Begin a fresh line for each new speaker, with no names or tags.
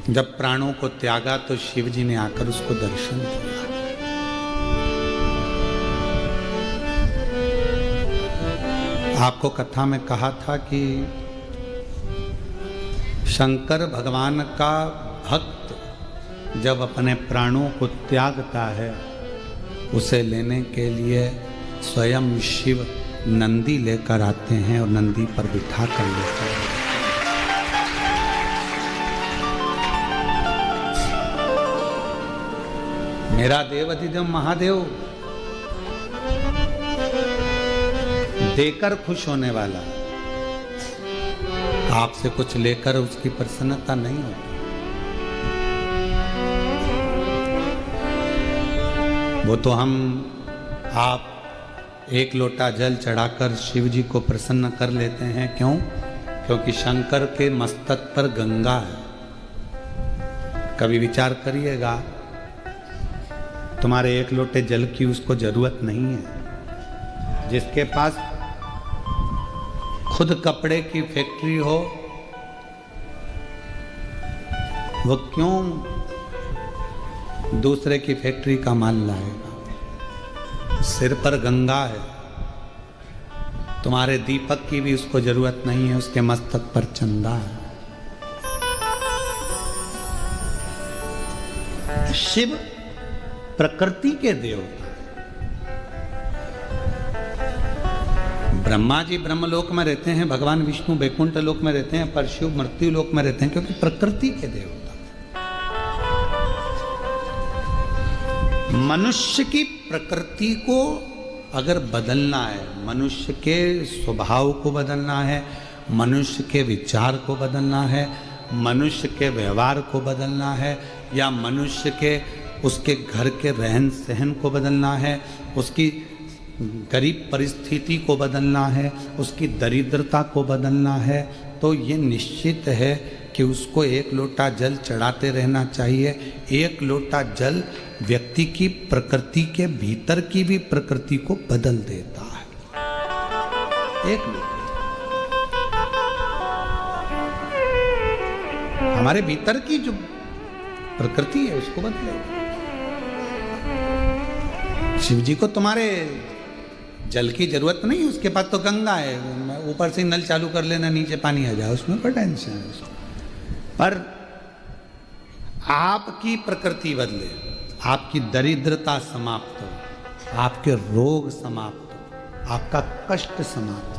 जब प्राणों को त्यागा तो शिव जी ने आकर उसको दर्शन दिया। आपको कथा में कहा था कि शंकर भगवान का भक्त जब अपने प्राणों को त्यागता है, उसे लेने के लिए स्वयं शिव नंदी लेकर आते हैं और नंदी पर बिठा कर लेते हैं। मेरा देव अधिदेव महादेव देकर खुश होने वाला, आपसे कुछ लेकर उसकी प्रसन्नता नहीं होती। वो तो आप एक लोटा जल चढ़ाकर शिव जी को प्रसन्न कर लेते हैं। क्यों? क्योंकि शंकर के मस्तक पर गंगा है। कभी विचार करिएगा, तुम्हारे एक लोटे जल की उसको जरूरत नहीं है। जिसके पास खुद कपड़े की फैक्ट्री हो, वो क्यों दूसरे की फैक्ट्री का माल लाएगा? सिर पर गंगा है, तुम्हारे दीपक की भी उसको जरूरत नहीं है, उसके मस्तक पर चंदा है। शिव प्रकृति के देवता। ब्रह्मा जी ब्रह्मलोक में रहते हैं, भगवान विष्णु बैकुंठ लोक में रहते हैं, पर शिव मृत्यु लोक में रहते हैं, क्योंकि प्रकृति के देवता। मनुष्य की प्रकृति को अगर बदलना है, मनुष्य के स्वभाव को बदलना है, मनुष्य के विचार को बदलना है, मनुष्य के व्यवहार को बदलना है, या मनुष्य के उसके घर के रहन सहन को बदलना है, उसकी गरीब परिस्थिति को बदलना है, उसकी दरिद्रता को बदलना है, तो ये निश्चित है कि उसको एक लोटा जल चढ़ाते रहना चाहिए। एक लोटा जल व्यक्ति की प्रकृति के भीतर की भी प्रकृति को बदल देता है। एक लोटा हमारे भीतर की जो प्रकृति है उसको बदलेगा। शिव जी को तुम्हारे जल की जरूरत नहीं है, उसके पास तो गंगा है, ऊपर से नल चालू कर लेना, नीचे पानी आ जाए, उसमें कोई टेंशन है उसको। पर आपकी प्रकृति बदले, आपकी दरिद्रता समाप्त हो, आपके रोग समाप्त हो, आपका कष्ट समाप्त हो,